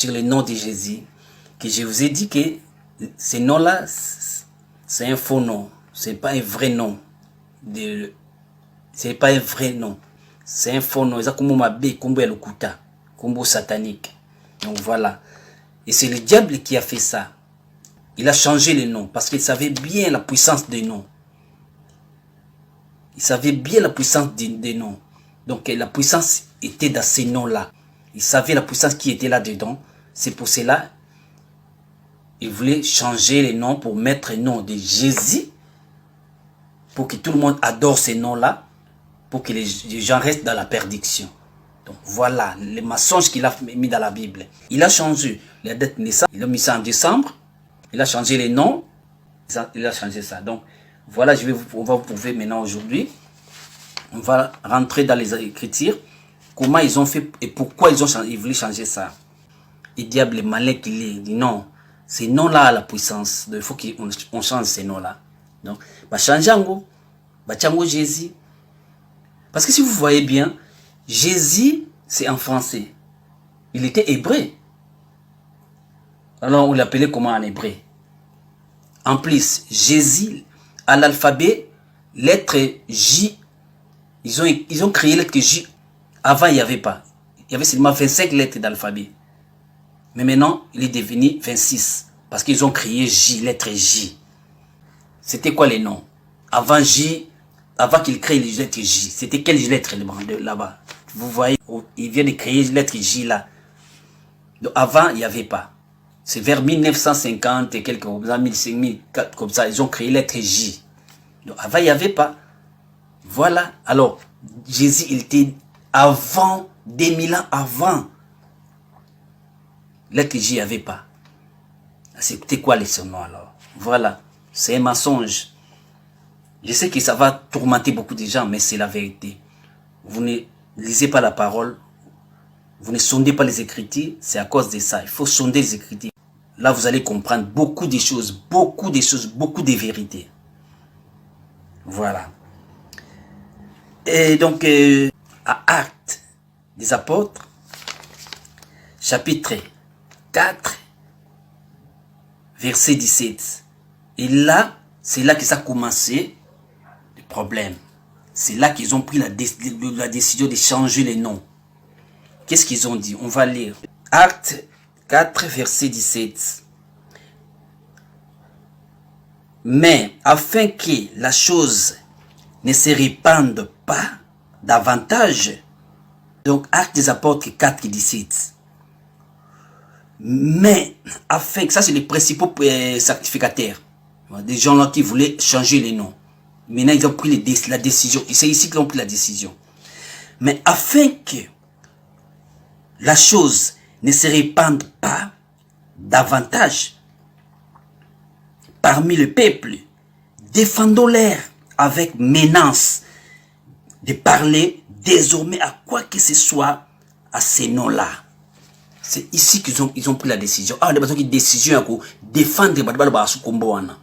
sur le nom de Jésus, que je vous ai dit que ce nom-là, c'est un faux nom. C'est pas un vrai nom. C'est pas un vrai nom. C'est un faux nom. C'est comme Mabé, comme Elokuta, comme satanique. Donc voilà. Et c'est le diable qui a fait ça. Il a changé les noms parce qu'il savait bien la puissance des noms. Il savait bien la puissance des noms. Donc la puissance était dans ces noms-là. Il savait la puissance qui était là-dedans. C'est pour cela il voulait changer les noms pour mettre le nom de Jésus, pour que tout le monde adore ces noms-là, pour que les gens restent dans la perdition. Donc voilà les mensonges qu'il a mis dans la Bible. Il a changé la date de naissance, il a mis ça en décembre, il a changé les noms, il a changé ça. Donc voilà, on va vous prouver maintenant aujourd'hui. On va rentrer dans les Écritures, comment ils ont fait et pourquoi ils voulaient changer ça. Le diable est malin qu'il est, il dit non, ces noms-là a la puissance, il faut qu'on change ces noms-là. Donc, changeango, Jésus. Parce que si vous voyez bien, Jésus, c'est en français. Il était hébreu. Alors, on l'appelait comment en hébreu? En plus, Jésus, à l'alphabet, lettre J, ils ont créé lettre J. Avant, il n'y avait pas. Il y avait seulement 25 lettres d'alphabet. Mais maintenant, il est devenu 26. Parce qu'ils ont créé J, lettre J. C'était quoi les noms? Avant J, avant qu'ils créent les lettres J, c'était quelle lettre là-bas? Vous voyez, ils viennent de créer les lettres J là. Donc avant, il n'y avait pas. C'est vers 1950 et quelques, 1500, comme ça, ils ont créé les lettres J. Donc avant, il n'y avait pas. Voilà. Alors, Jésus, il était avant, 2000 ans avant. Lettre J, il n'y avait pas. C'était quoi les noms alors? Voilà. C'est un mensonge. Je sais que ça va tourmenter beaucoup de gens, mais c'est la vérité. Vous ne lisez pas la parole, vous ne sondez pas les Écritures, c'est à cause de ça. Il faut sonder les Écritures. Là, vous allez comprendre beaucoup de choses, beaucoup de vérités. Voilà. Et donc, à Actes des Apôtres, chapitre 4, verset 17. Et là, c'est là que ça a commencé le problème. C'est là qu'ils ont pris la décision de changer les noms. Qu'est-ce qu'ils ont dit? On va lire. Actes 4, verset 17. Mais afin que la chose ne se répande pas davantage, donc Actes des Apôtres 4, 17. Mais afin que ça, c'est les principaux sacrificataires, des gens là qui voulaient changer les noms. Maintenant, ils ont pris la décision. C'est ici qu'ils ont pris la décision. Mais afin que la chose ne se répande pas davantage parmi le peuple, défendons-les avec menace de parler désormais à quoi que ce soit à ces noms-là. C'est ici qu'ils ont pris la décision. Ah, on a une décision pour défendre les Badabala sous Komboana.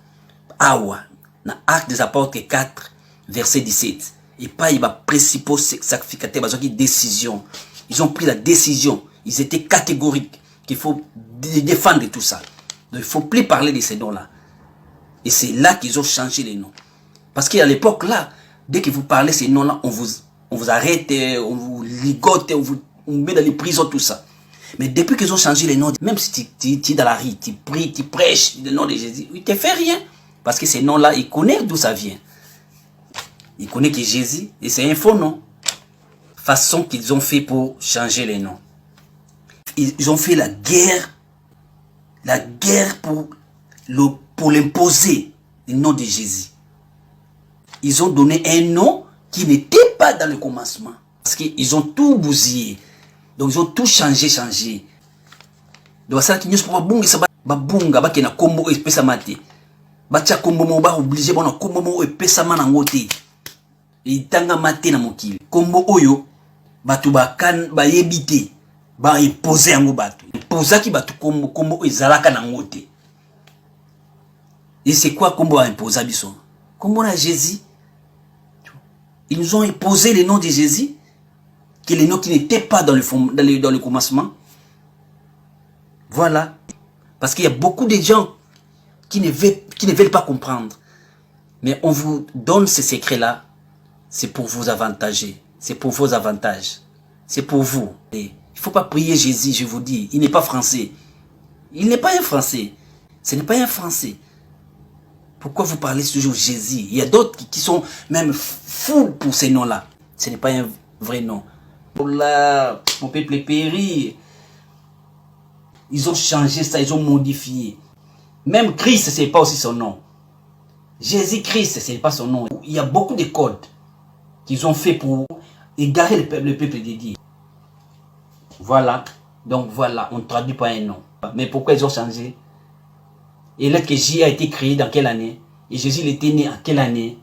Awa, dans Actes des Apôtres 4, verset 17. Et pas les principaux sacrificateurs, ils ont une décision. Ils ont pris la décision. Ils étaient catégoriques qu'il faut défendre tout ça. Donc il ne faut plus parler de ces noms-là. Et c'est là qu'ils ont changé les noms. Parce qu'à l'époque là, dès que vous parlez de ces noms-là, on vous arrête, on vous ligote, on vous met dans les prisons, tout ça. Mais depuis qu'ils ont changé les noms, même si tu es dans la rue, tu pries, tu prêches le nom de Jésus, il ne te fait rien. Parce que ces noms-là, ils connaissent d'où ça vient. Ils connaissent que Jésus, et c'est un faux nom. Façon qu'ils ont fait pour changer les noms. Ils ont fait la guerre pour l'imposer, le nom de Jésus. Ils ont donné un nom qui n'était pas dans le commencement. Parce qu'ils ont tout bousillé. Donc ils ont tout changé. Donc ça qui nous pour babunga ba kena kombo espesa mate. Ba tia kombo mo ba obligé bona kombo mo epesa mana ngote. E tanga mate na mokili. Kombo oyo batu bakan ba yebite ba imposer yango batu. Imposer ki batu kombo ezalaka na ngote. Et c'est quoi kombo a imposer biso? Kombo na Jésus. Ils nous ont imposé le nom de Jésus. Que les noms qui n'étaient pas dans le commencement. Voilà. Parce qu'il y a beaucoup de gens qui ne veulent pas comprendre. Mais on vous donne ces secrets-là. C'est pour vous avantager. C'est pour vos avantages. C'est pour vous. Et il ne faut pas prier Jésus, je vous dis. Il n'est pas français. Il n'est pas un français. Ce n'est pas un français. Pourquoi vous parlez toujours Jésus? Il y a d'autres qui sont même fous pour ces noms-là. Ce n'est pas un vrai nom. Oh là, mon peuple est péri. Ils ont changé ça, ils ont modifié. Même Christ, ce n'est pas aussi son nom. Jésus-Christ, ce n'est pas son nom. Il y a beaucoup de codes qu'ils ont fait pour égarer le peuple de Dieu. Voilà. Donc voilà, on ne traduit pas un nom. Mais pourquoi ils ont changé? Et là que Jésus a été créé dans quelle année? Et Jésus il était né en quelle année?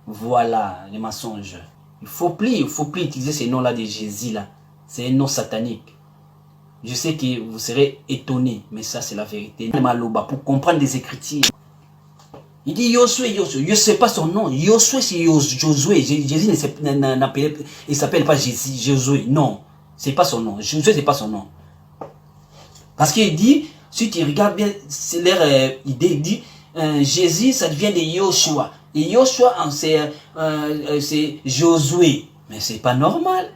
Voilà, les mensonges. Il faut plus utiliser ces noms-là de Jésus là. C'est un nom satanique. Je sais que vous serez étonnés, mais ça c'est la vérité. Maloba, pour comprendre les Écritures. Il dit Yosué, Yosué. Je ne sais pas son nom. Yosué c'est Josué. Jésus il s'appelle pas Jésus, Josué. Non, c'est pas son nom. Josué c'est pas son nom. Parce qu'il dit, si tu regardes bien, c'est leur idée, il dit, Jésus, ça devient de Yoshua. Et Yoshua, c'est Josué. Mais c'est pas normal.